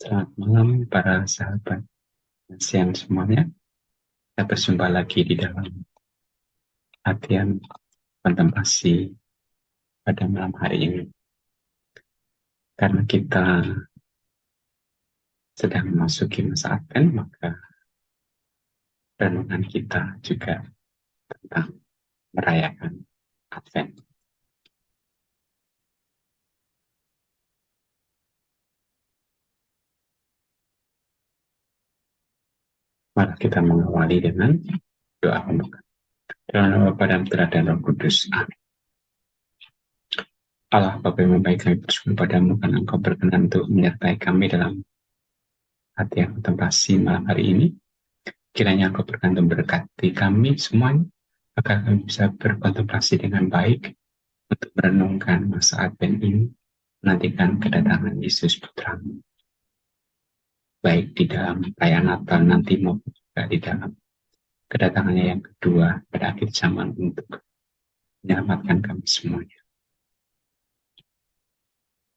Selamat malam para sahabat siang semuanya. Kita berjumpa lagi di dalam latihan kontemplasi pada malam hari ini. Karena kita sedang memasuki masa Advent, maka renungan kita juga tentang merayakan Advent. Mari kita mengawali dengan doa pembuka. Dalam nama Bapa dan Putra dan Roh Kudus. Amin. Allah Bapa yang baik, kami bersyukur padamu karena Engkau berkenan untuk menyertai kami dalam latihan kontemplasi malam hari ini. Kiranya Engkau berkenan memberkati kami semuanya, agar kami bisa berkontemplasi dengan baik untuk merenungkan masa Advent ini, menantikan kedatangan Yesus Putra-Mu, baik di dalam perayaan Natal nanti maupun juga di dalam kedatangannya yang kedua pada akhir zaman untuk menyelamatkan kami semuanya.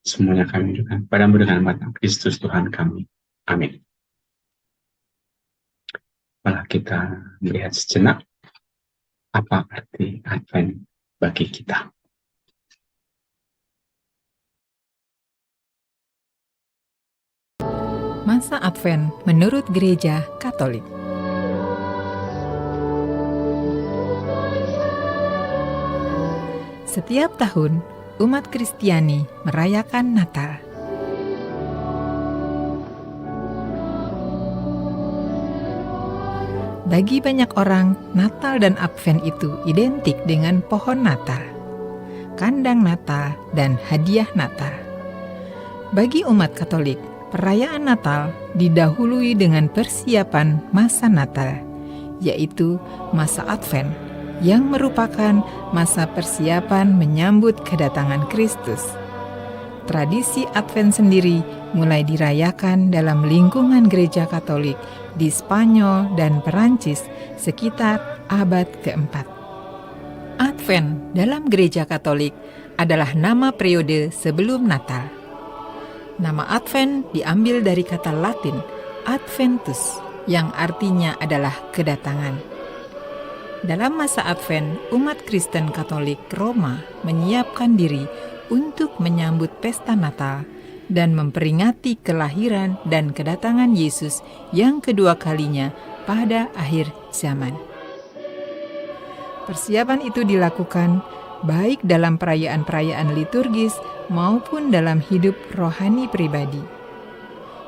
Semuanya kami juga padamu dengan mata Kristus Tuhan kami. Amin. Malah kita melihat sejenak apa arti Advent bagi kita. Masa Advent menurut Gereja Katolik. Setiap tahun, umat Kristiani merayakan Natal. Bagi banyak orang, Natal dan Advent itu identik dengan pohon Natal, kandang Natal, dan hadiah Natal. Bagi umat Katolik, perayaan Natal didahului dengan persiapan masa Natal, yaitu masa Advent, yang merupakan masa persiapan menyambut kedatangan Kristus. Tradisi Advent sendiri mulai dirayakan dalam lingkungan gereja Katolik di Spanyol dan Perancis sekitar abad keempat. Advent dalam gereja Katolik adalah nama periode sebelum Natal. Nama Advent diambil dari kata Latin Adventus, yang artinya adalah kedatangan. Dalam masa Advent, umat Kristen Katolik Roma menyiapkan diri untuk menyambut pesta Natal dan memperingati kelahiran dan kedatangan Yesus yang kedua kalinya pada akhir zaman. Persiapan itu dilakukan baik dalam perayaan-perayaan liturgis maupun dalam hidup rohani pribadi.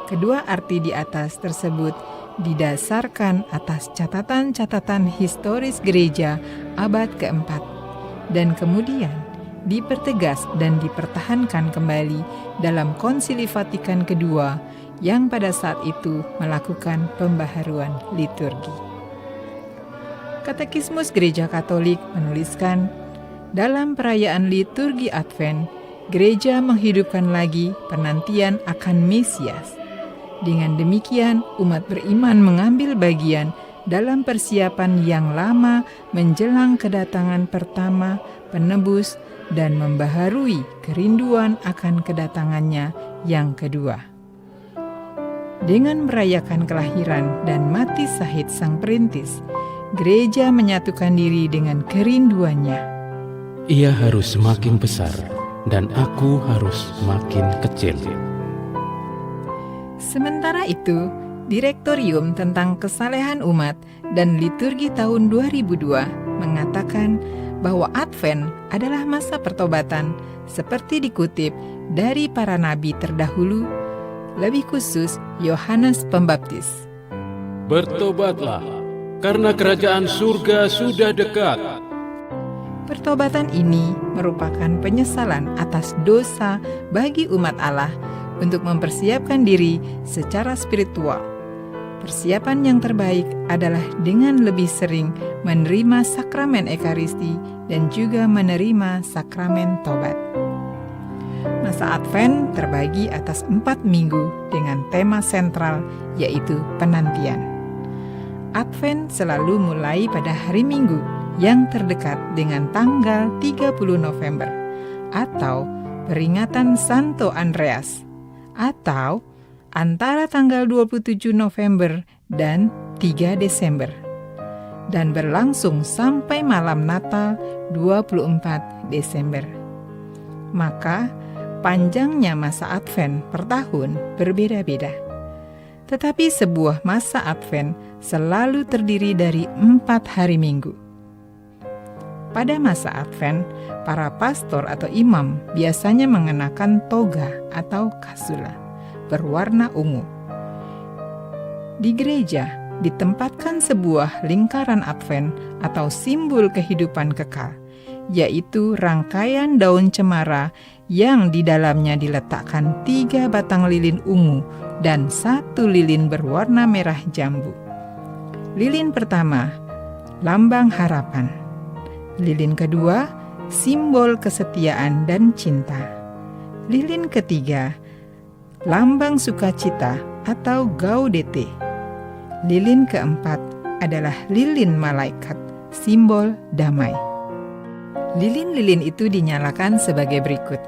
Kedua arti di atas tersebut didasarkan atas catatan-catatan historis gereja abad keempat dan kemudian dipertegas dan dipertahankan kembali dalam Konsili Vatikan II yang pada saat itu melakukan pembaharuan liturgi. Katekismus Gereja Katolik menuliskan, dalam perayaan liturgi Advent, gereja menghidupkan lagi penantian akan Mesias. Dengan demikian, umat beriman mengambil bagian dalam persiapan yang lama menjelang kedatangan pertama penebus dan membaharui kerinduan akan kedatangannya yang kedua. Dengan merayakan kelahiran dan mati syahid Sang Perintis, gereja menyatukan diri dengan kerinduannya. Ia harus semakin besar dan aku harus makin kecil. Sementara itu, Direktorium tentang Kesalehan Umat dan Liturgi tahun 2002 mengatakan bahwa Advent adalah masa pertobatan seperti dikutip dari para nabi terdahulu, lebih khusus Yohanes Pembaptis. Bertobatlah, karena kerajaan surga sudah dekat. Pertobatan ini merupakan penyesalan atas dosa bagi umat Allah untuk mempersiapkan diri secara spiritual. Persiapan yang terbaik adalah dengan lebih sering menerima sakramen Ekaristi dan juga menerima sakramen tobat. Masa Advent terbagi atas 4 minggu dengan tema sentral yaitu penantian. Advent selalu mulai pada hari Minggu yang terdekat dengan tanggal 30 November atau peringatan Santo Andreas, atau antara tanggal 27 November dan 3 Desember, dan berlangsung sampai malam Natal 24 Desember. Maka, panjangnya masa Advent per tahun berbeda-beda. Tetapi sebuah masa Advent selalu terdiri dari 4 hari Minggu. Pada masa Advent, para pastor atau imam biasanya mengenakan toga atau kasula berwarna ungu. Di gereja ditempatkan sebuah lingkaran Advent atau simbol kehidupan kekal, yaitu rangkaian daun cemara yang di dalamnya diletakkan 3 batang lilin ungu dan 1 lilin berwarna merah jambu. Lilin pertama, lambang harapan. Lilin kedua, simbol kesetiaan dan cinta. Lilin ketiga, lambang sukacita atau gaudete. Lilin keempat adalah lilin malaikat, simbol damai. Lilin-lilin itu dinyalakan sebagai berikut.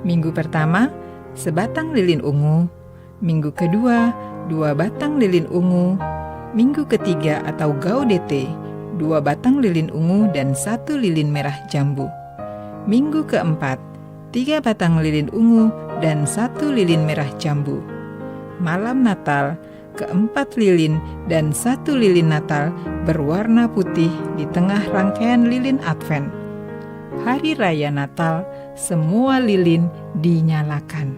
Minggu pertama, sebatang lilin ungu. Minggu kedua, 2 batang lilin ungu. Minggu ketiga atau gaudete, 2 batang lilin ungu dan 1 lilin merah jambu. Minggu keempat, 3 batang lilin ungu dan 1 lilin merah jambu. Malam Natal, keempat lilin dan 1 lilin Natal berwarna putih di tengah rangkaian lilin Advent. Hari Raya Natal, semua lilin dinyalakan.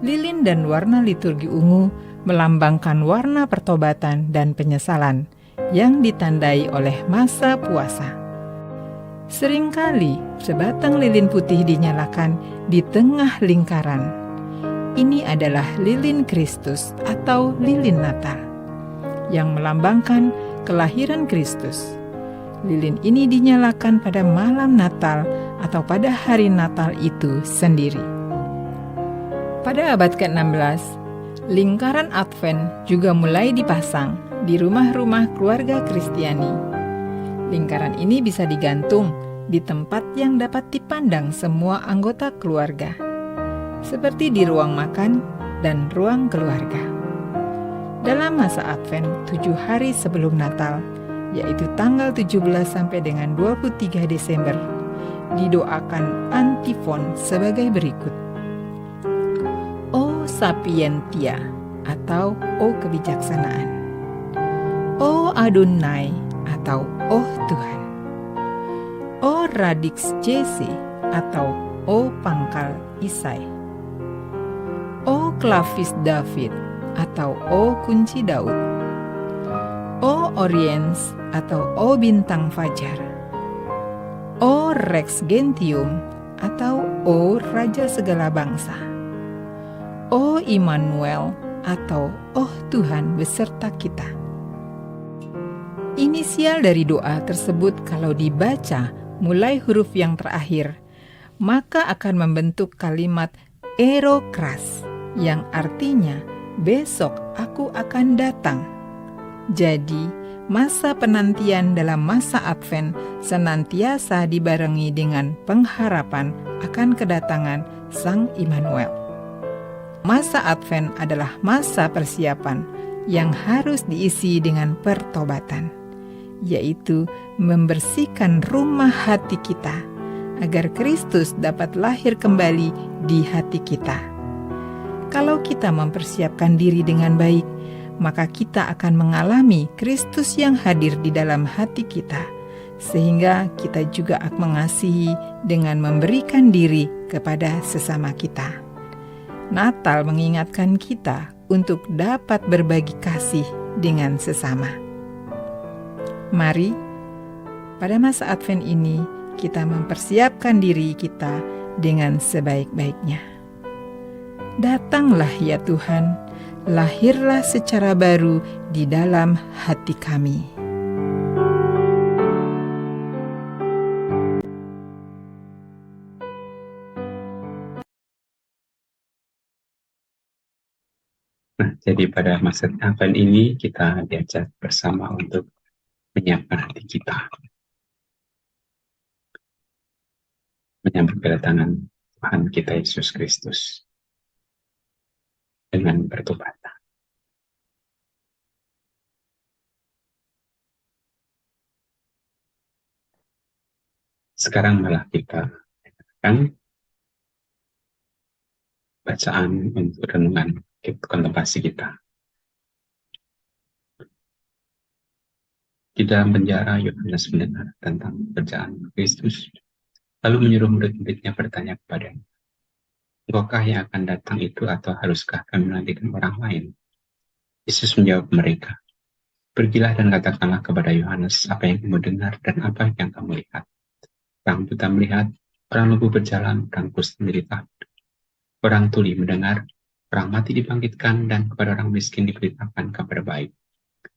Lilin dan warna liturgi ungu melambangkan warna pertobatan dan penyesalan yang ditandai oleh masa puasa. Seringkali sebatang lilin putih dinyalakan di tengah lingkaran. Ini adalah lilin Kristus atau lilin Natal yang melambangkan kelahiran Kristus. Lilin ini dinyalakan pada malam Natal atau pada hari Natal itu sendiri. Pada abad ke-16, lingkaran Advent juga mulai dipasang di rumah-rumah keluarga Kristiani. Lingkaran ini bisa digantung di tempat yang dapat dipandang semua anggota keluarga, seperti di ruang makan dan ruang keluarga. Dalam masa Advent 7 hari sebelum Natal, yaitu tanggal 17 sampai dengan 23 Desember, didoakan antifon sebagai berikut. O sapientia atau O kebijaksanaan. O Adonai atau Oh Tuhan. O radix Jesse atau O pangkal Isai. O clavis David atau O kunci Daud. O oriens atau O bintang fajar. O rex gentium atau O raja segala bangsa. O Immanuel atau Oh Tuhan beserta kita. Inisial dari doa tersebut kalau dibaca mulai huruf yang terakhir, maka akan membentuk kalimat Erokras, yang artinya besok aku akan datang. Jadi, masa penantian dalam masa Advent senantiasa dibarengi dengan pengharapan akan kedatangan Sang Immanuel. Masa Advent adalah masa persiapan yang harus diisi dengan pertobatan, yaitu membersihkan rumah hati kita agar Kristus dapat lahir kembali di hati kita. Kalau kita mempersiapkan diri dengan baik, maka kita akan mengalami Kristus yang hadir di dalam hati kita, sehingga kita juga akan mengasihi dengan memberikan diri kepada sesama kita. Natal mengingatkan kita untuk dapat berbagi kasih dengan sesama. Mari, pada masa Advent ini, kita mempersiapkan diri kita dengan sebaik-baiknya. Datanglah ya Tuhan, lahirlah secara baru di dalam hati kami. Nah, jadi pada masa Advent ini kita diajak bersama untuk menyiapkan hati kita, menyambut kedatangan Tuhan kita Yesus Kristus. dengan bertobatlah. Sekarang malah kita akan bacaan untuk renungan kontemplasi kita. Di dalam penjara, Yohanes mendengar tentang pekerjaan Kristus, lalu menyuruh murid-muridnya bertanya kepadanya, "Engkaukah yang akan datang itu atau haruskah kami menantikan orang lain?" Yesus menjawab mereka, "Pergilah dan katakanlah kepada Yohanes apa yang kamu dengar dan apa yang kamu lihat. Orang buta melihat, orang lumpuh berjalan, orang kusta menderita, orang tuli mendengar, orang mati dibangkitkan, dan kepada orang miskin diberitakan kabar baik.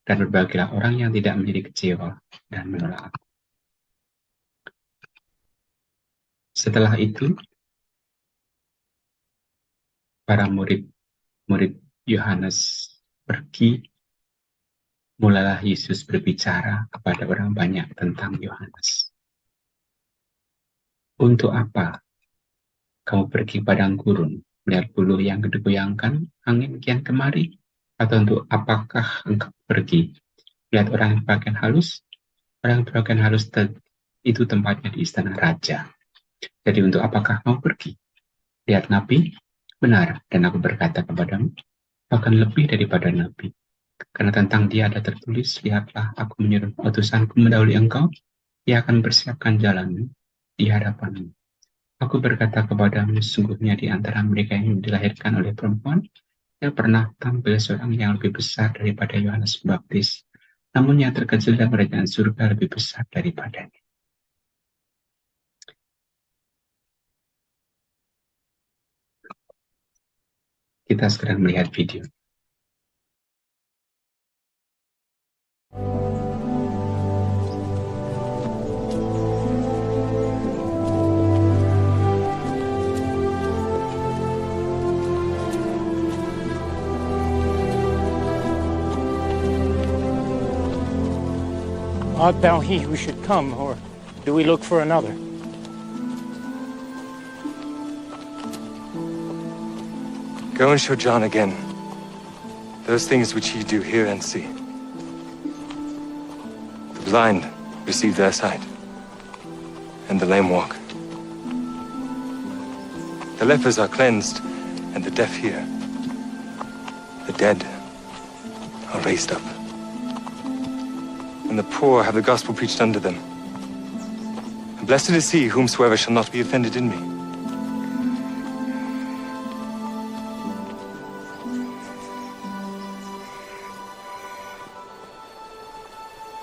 Dan berbahagialah orang yang tidak menjadi kecewa dan menolak aku." Setelah itu, para murid Yohanes pergi. Mulailah Yesus berbicara kepada orang banyak tentang Yohanes. "Untuk apa kamu pergi padang gurun, melihat buluh yang digoyangkan angin kian kemari? Atau untuk apakah engkau pergi, lihat orang yang berpakaian halus? Orang yang berpakaian halus itu tempatnya di istana raja. Jadi untuk apakah kamu pergi, lihat nabi? Benar, dan aku berkata kepadamu, bahkan lebih daripada nabi. Karena tentang dia ada tertulis, lihatlah aku menyuruh utusanku mendahului engkau, ia akan mempersiapkan jalanmu di hadapanmu. Aku berkata kepadamu, sesungguhnya di antara mereka yang dilahirkan oleh perempuan, ia pernah tampil seorang yang lebih besar daripada Yohanes Pembaptis, namun yang terkecil dalam kerajaan surga lebih besar daripadanya." Kita sekarang melihat video. Art thou he who should come, or do we look for another? Go and show John again those things which ye do hear and see. The blind receive their sight, and the lame walk. The lepers are cleansed, and the deaf hear. The dead are raised up, and the poor have the gospel preached unto them. And blessed is he whomsoever shall not be offended in me.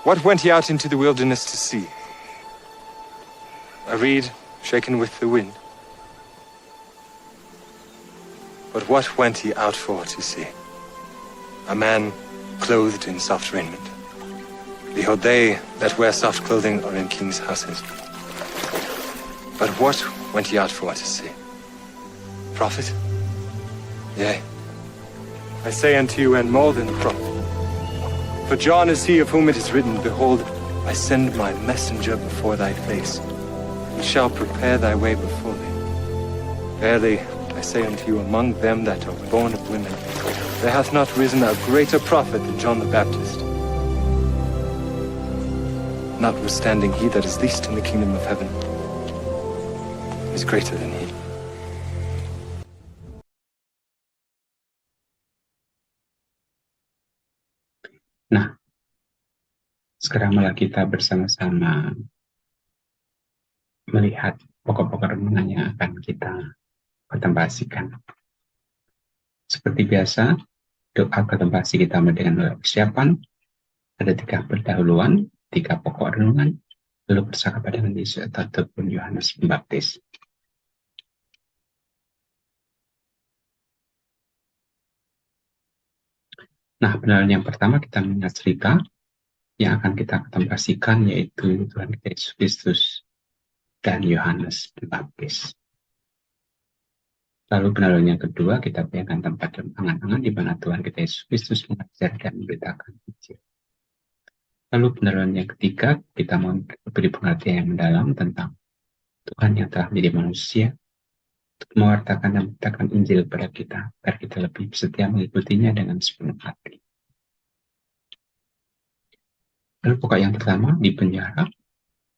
What went ye out into the wilderness to see? A reed shaken with the wind? But what went ye out for to see? A man clothed in soft raiment? Behold, they that wear soft clothing are in kings' houses. But what went ye out for to see? Prophet? Yea, I say unto you, and more than a prophet. For John is he of whom it is written, Behold, I send my messenger before thy face, who shall prepare thy way before thee. Verily, I say unto you, among them that are born of women, there hath not risen a greater prophet than John the Baptist. Notwithstanding, he that is least in the kingdom of heaven is greater than he. Nah, sekarang malah kita bersama-sama melihat pokok-pokok renungan yang akan kita kontemplasikan. Seperti biasa, doa kontemplasi kita dengan persiapan. Ada 3 pendahuluan, 3 pokok renungan, lalu percakapan dengan Yesus ataupun Yohanes Pembaptis. Nah, pendahuluan yang pertama kita mengingat cerita yang akan kita kontemplasikan, yaitu Tuhan kita Yesus Kristus dan Yohanes Pembaptis. Lalu pendahuluan yang kedua kita bayangkan tempat angan-angan di mana Tuhan kita Yesus Kristus mengajar dan memberitakan Injil. Lalu pendahuluan yang ketiga kita mau beri pengertian yang mendalam tentang Tuhan yang telah menjadi manusia untuk mewartakan dan memberitakan Injil kepada kita, agar kita lebih setia mengikutinya dengan sepenuh hati. Lalu pokok yang pertama, di penjara,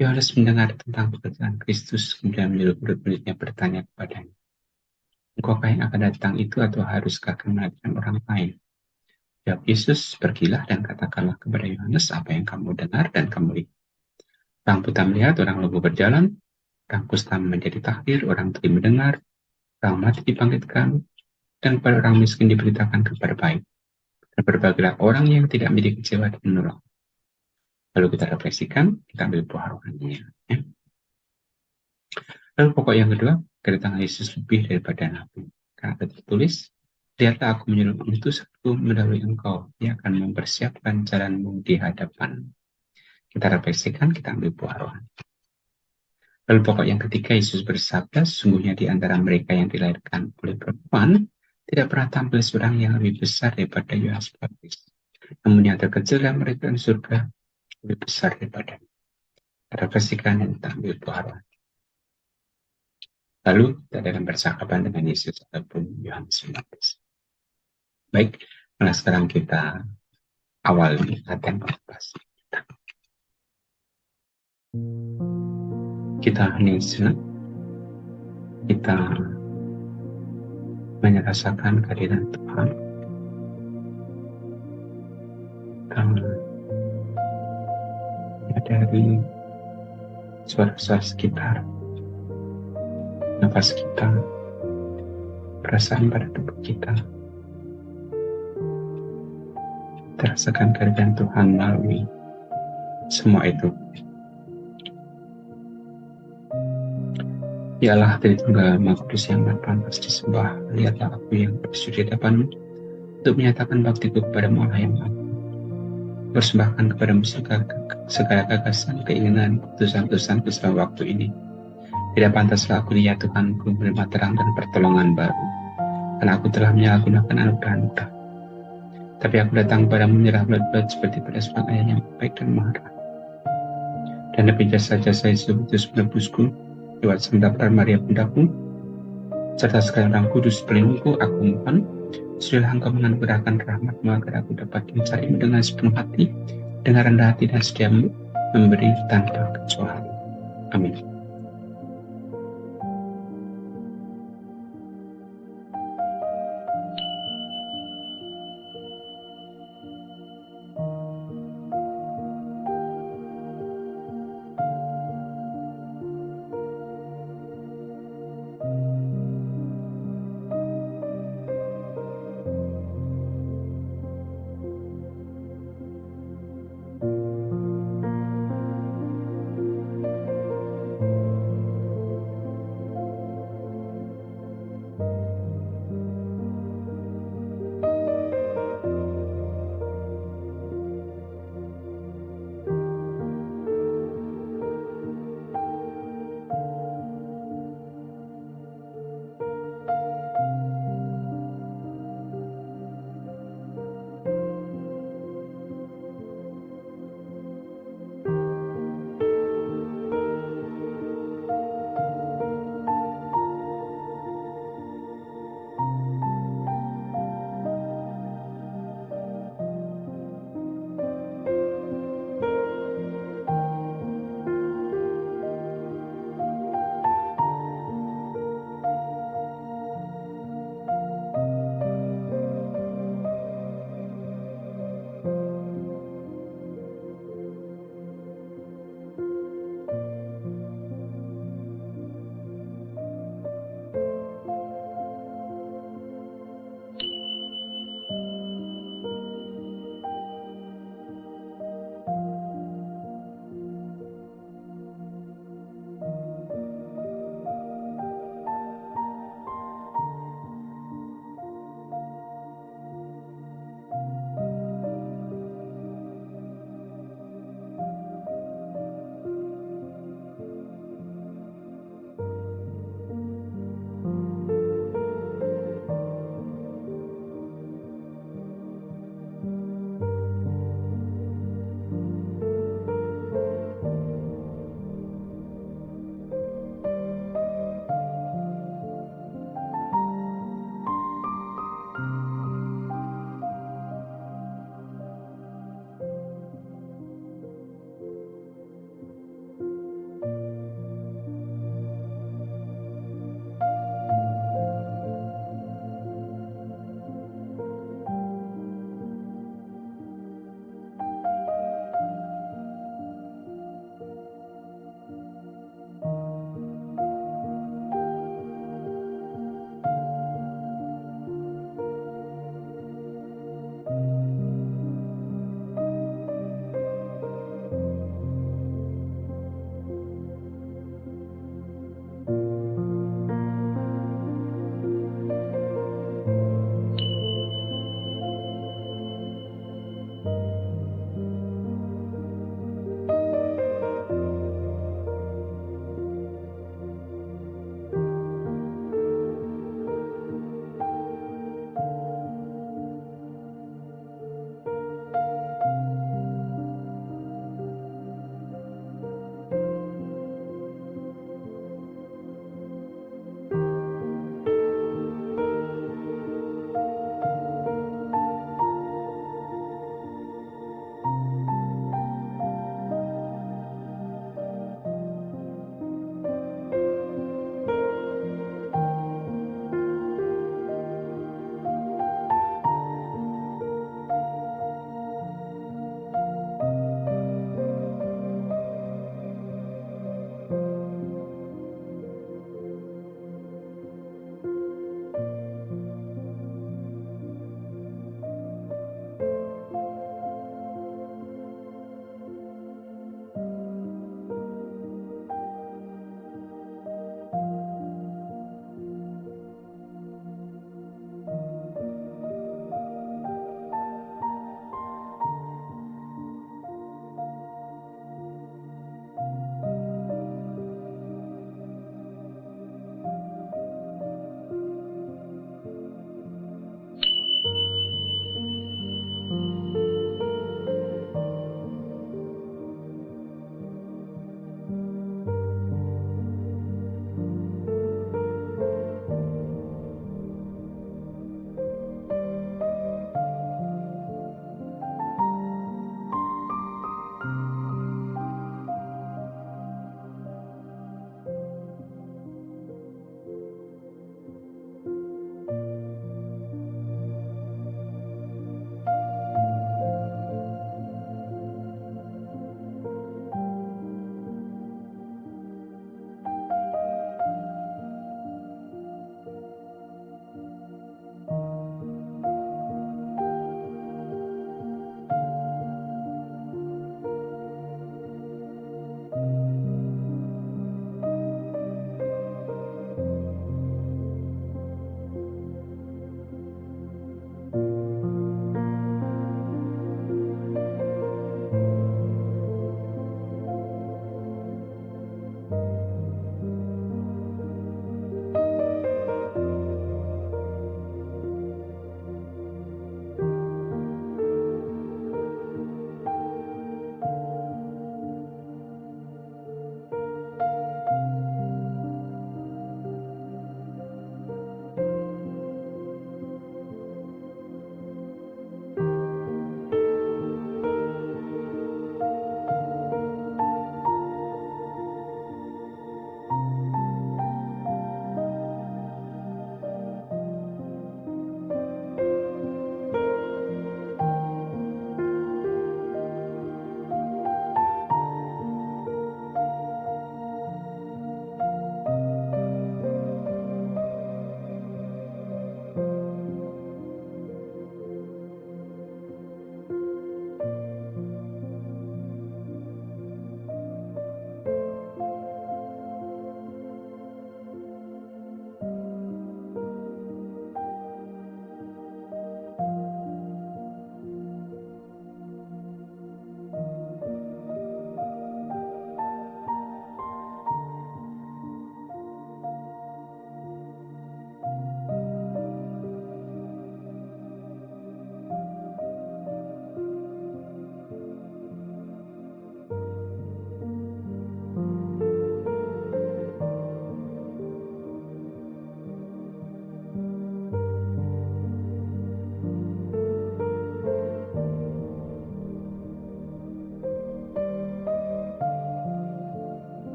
Yohanes mendengar tentang pekerjaan Kristus, kemudian menyuruh murid-muridnya bertanya kepadanya, "Engkaukah yang akan datang itu, atau haruskah kami melanjutkan orang lain?" Jawab Yesus, "Pergilah dan katakanlah kepada Yohanes apa yang kamu dengar dan kamu lihat. Orang buta melihat, orang lumpuh berjalan, orang kusta menjadi tahir, orang tuli mendengar, orang mati dibangkitkan, dan kepada orang miskin diberitakan kabar baik. Dan berbahagialah orang yang tidak menjadi kecewa dan menolong." Lalu kita refleksikan, kita ambil buah rohaninya. Ya. Lalu pokok yang kedua, kedatangan Yesus lebih daripada nabi. Karena tertulis, "Lihatlah aku menyuruh utus aku mendahului engkau, dia akan mempersiapkan jalanmu di hadapan." Kita refleksikan, kita ambil buah rohani. Lalu pokok yang ketiga, Yesus bersabda, "Sungguhnya di antara mereka yang dilahirkan oleh perempuan, tidak pernah tampil seorang yang lebih besar daripada Yohanes Pembaptis. Namun yang terkecil dalam mereka di surga lebih besar daripada." Refleksikan dan kita ambil buah rohani. Lalu kita dalam percakapan dengan Yesus ataupun Yohanes Pembaptis. Baik, nah sekarang kita awali latihan kontemplasi kita. Kita hening sejenak. Kita merasakan kehadiran Tuhan. Kita menyadari suara-suara sekitar, nafas kita, perasaan pada tubuh kita. Terasakan kehadiran Tuhan melalui semua itu. Ya Allah, Tritunggal Maha Kudus yang pantas disembah, lihatlah aku yang bersujud di hadapan-Mu untuk menyatakan baktiku kepadamu, Allah yang Maha. Persembahkan kepadamu segala gagasan, keinginan, keputusan-keputusanku selama waktu ini. Tidak pantaslah aku ya Tuhanku menerima terang dan pertolongan baru, karena aku telah menyalahgunakan anugerah-Mu. Tapi aku datang kepadamu menyerah bulat-bulat seperti pada seorang ayah yang baik dan marah. Dan lebih jasa-jasa Yesus menebusku lewat Santa Maria Bundaku, serta sekalian Orang Kudus pelindungku, aku mohon, sudahlah Engkau menganugerahkan rahmat-Mu agar aku dapat mencarimu dengan sepenuh hati, dengan rendah hati dan setiamu, memberi tanpa kecuali. Amin.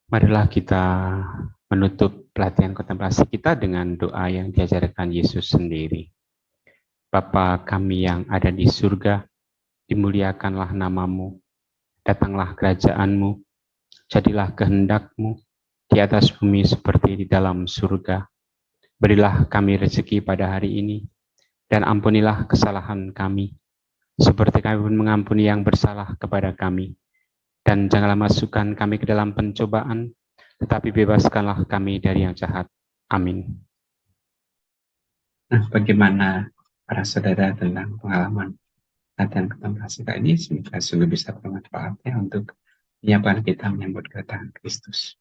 Marilah kita menutup pelatihan kontemplasi kita dengan doa yang diajarkan Yesus sendiri. Bapa kami yang ada di surga, dimuliakanlah namamu, datanglah kerajaanmu, jadilah kehendak-mu di atas bumi seperti di dalam surga. Berilah kami rezeki pada hari ini, dan ampunilah kesalahan kami, seperti kami pun mengampuni yang bersalah kepada kami. Dan janganlah masukkan kami ke dalam pencobaan, tetapi bebaskanlah kami dari yang jahat. Amin. Nah, bagaimana para saudara tentang pengalaman latihan kontemplasi kali ini? Semoga sungguh bisa bermanfaat ya untuk menyiapkan kita menyambut kedatangan Kristus.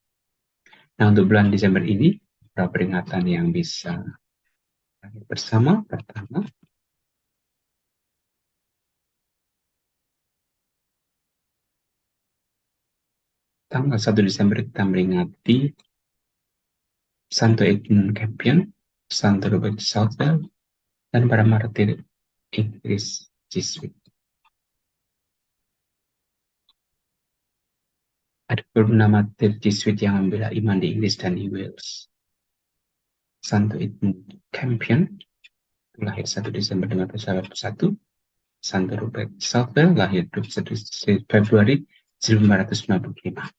Nah, untuk bulan Desember ini, beberapa peringatan yang bisa bersama. Pertama, tanggal 1 Desember kita meringati Santo Edmund Campion, Santo Robert Southwell, dan para martir Inggris Jesuit. Ada beberapa martir Jesuit yang membela iman di Inggris dan di Wales. Santo Edmund Campion lahir 1 Desember 1581. Santo Robert Southwell lahir 21 Februari 1595.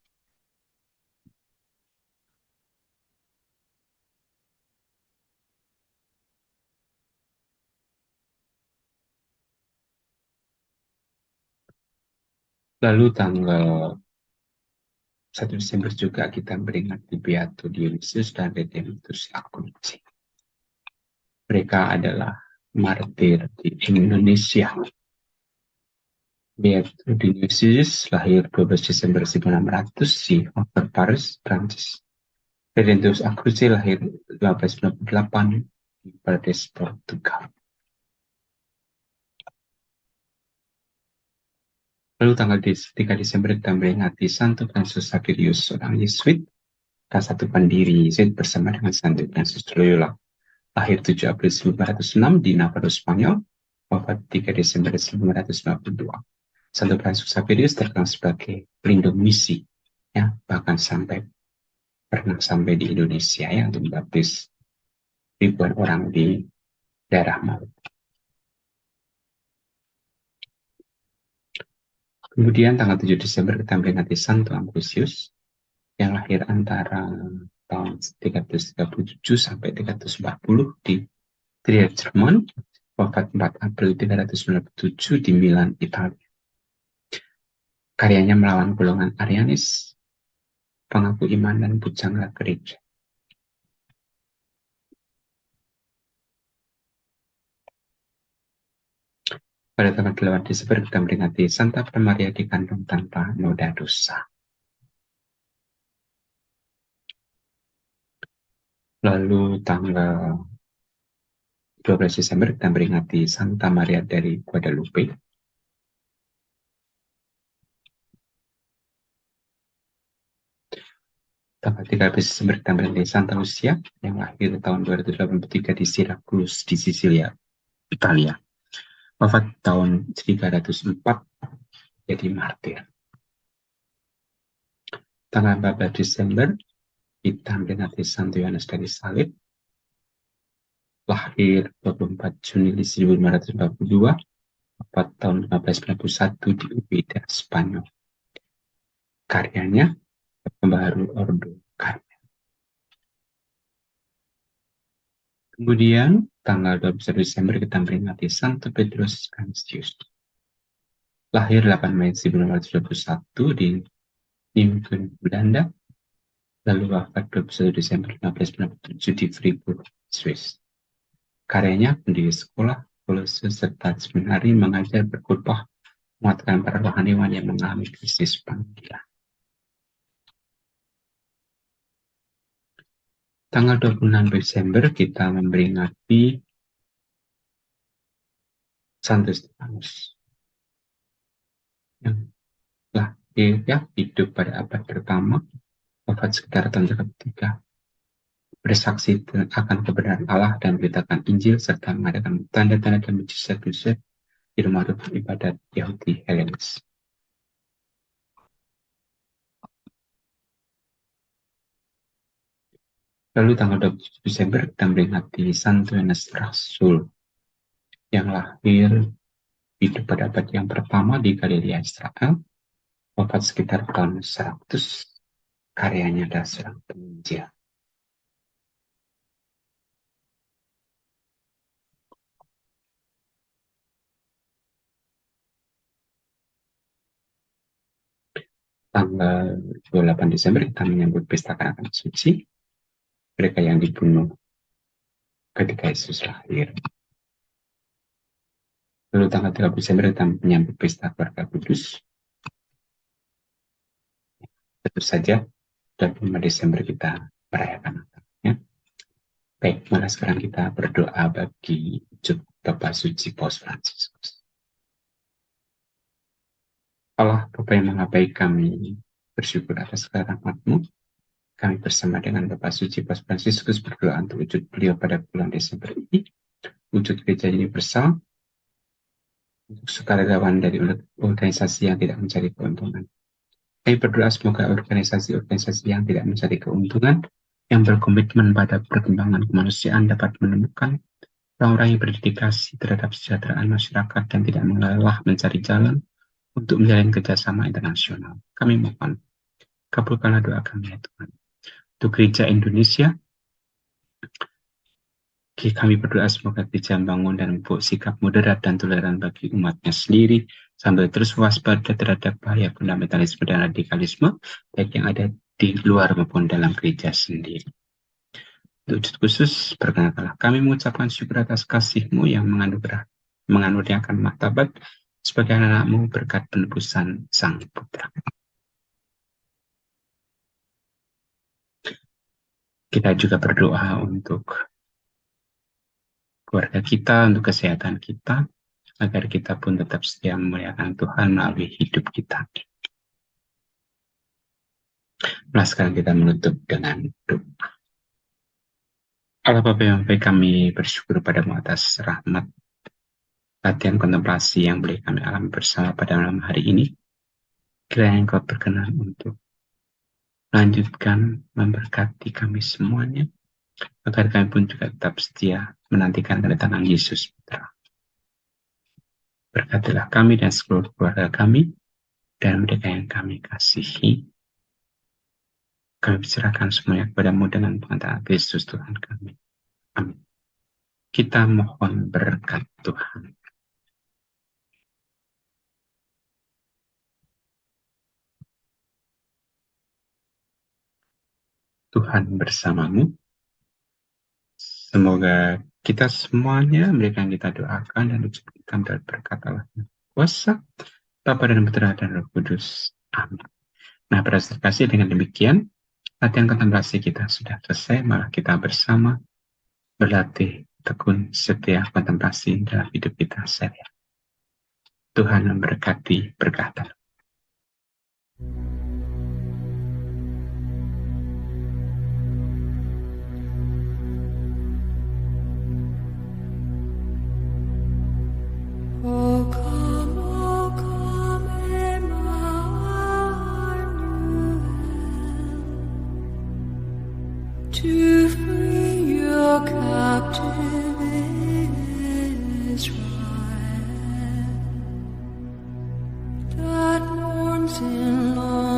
Lalu tanggal 1 Desember juga kita memperingati Beato Dionysius dan Redemptus Acutis. Mereka adalah martir di Indonesia. Beato Dionysius lahir 12 Desember 1600 di Haute Paris, Prancis. Redemptus Acutis lahir 1898 di Paris, Portugal. Lalu tanggal 3 Desember kita memperingati Santo Francis Xaverius, seorang Yesuit, salah satu pendiri Yesuit bersama dengan Santo Ignatius Loyola. Lahir 7 April 1906 di Navarro, Spanyol, wafat 3 Desember 1952. Santo Francis Xaverius terkenal sebagai pelindung misi, ya, bahkan pernah sampai di Indonesia ya untuk membaptis ribuan orang di daerah Maluku. Kemudian tanggal 7 Desember kita memperingati Santo Ambrosius yang lahir antara tahun 337 sampai 340 di Trier, Jerman, wafat 4 April 397 di Milan, Italia. Karyanya melawan golongan Arianis, pengaku iman dan pujangga gereja. Pada tanggal 8 Desember kita memperingati Santa Maria dikandung tanpa noda dosa. Lalu tanggal 12 Desember kita memperingati Santa Maria dari Guadalupe. Tanggal 13 Desember kita memperingati Santa Lucia yang lahir tahun 283 di Syracuse di Sisilia, Italia. Wafat tahun 304 jadi martir. Tanggal 14 Desember kita memperingati Santo Yohanes dari Salib. Lahir 24 Juni 1542, wafat tahun 1591 di Ubeda, Spanyol. Karyanya Pembaharu Ordo Karmel. Kemudian tanggal 21 Desember kita memperingati Santo Petrus Canisius. Lahir 8 Mei 1921 di Nieuwen, Belanda. Lalu wafat 21 Desember 1597 di Fribourg, Swiss. Karyanya pendiri sekolah, kolose, serta seminari, mengajar, berkhotbah, menguatkan para rohaniwan yang mengalami krisis panggilan. Tanggal 26 Desember kita memperingati Santo Stefanus yang lahir hidup pada abad pertama, wafat sekitar tahun ketiga, bersaksi akan kebenaran Allah dan memberitakan Injil serta mengadakan tanda-tanda dan mujizat-mujizat di rumah-rumah ibadat Yahudi Helenis. Lalu tanggal 27 Desember kita memperingati Santo Yohanes Rasul yang lahir hidup pada abad yang pertama di Galilea Israel, wafat sekitar tahun 100, karyanya adalah seorang penginjil. Tanggal 28 Desember kita menyambut pesta kanak-kanak suci, mereka yang dibunuh ketika Yesus lahir. Lalu tanggal 30 Desember kita menyambut pesta keluarga kudus. Tentu saja 25 Desember kita merayakan Natal. Ya. Baik, mari sekarang kita berdoa bagi wujud Bapa Suci Paus Fransiskus. Allah Bapa yang mengabari kami, bersyukur atas segala rahmat-Mu. Kami bersama dengan Bapak Suci Paus Fransiskus berdoa untuk wujud beliau pada bulan Desember ini, wujud gereja universal, untuk sukarelawan dari organisasi yang tidak mencari keuntungan. Kami berdoa semoga organisasi-organisasi yang tidak mencari keuntungan, yang berkomitmen pada perkembangan kemanusiaan dapat menemukan orang-orang yang berdedikasi terhadap kesejahteraan masyarakat dan tidak mengalah mencari jalan untuk menjalin kerjasama internasional. Kami mohon, kabulkanlah doa kami ya Tuhan. Untuk gereja Indonesia, kami berdoa semoga gereja membangun dan memupuk sikap moderat dan toleran bagi umatnya sendiri, sambil terus waspada terhadap bahaya fundamentalisme dan radikalisme, baik yang ada di luar maupun dalam gereja sendiri. Untuk wujud khusus, perkenankanlah kami mengucapkan syukur atas kasih-Mu yang menganugerakan martabat sebagai anak-anak-Mu berkat penebusan Sang Putra. Kita juga berdoa untuk keluarga kita, untuk kesehatan kita, agar kita pun tetap setia memuliakan Tuhan melalui hidup kita. Nah, sekarang kita menutup dengan doa. Allah Bapa yang baik, kami bersyukur padamu atas rahmat latihan kontemplasi yang boleh kami alami bersama pada malam hari ini. Kiranya Engkau berkenan untuk melanjutkan memberkati kami semuanya, agar kami pun juga tetap setia menantikan kedatangan Yesus Putra. Berkatilah kami dan seluruh keluarga kami dan mereka yang kami kasihi. Kami serahkan semuanya kepada-Mu dengan pengantaran Kristus Tuhan kami. Amin. Kita mohon berkat Tuhan. Tuhan bersamamu. Semoga kita semuanya, mereka yang kita doakan dan ucapkan berkat Allah yang kuasa, Bapa dan Putra dan Roh Kudus. Amin. Nah, para terkasih, dengan demikian latihan kontemplasi kita sudah selesai. Malah kita bersama berlatih tekun setia kontemplasi dalam hidup kita sehari-hari. Tuhan memberkati berkata. O come, Emmanuel, to free your captive Israel that mourns in love.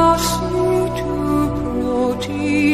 mercy to protect.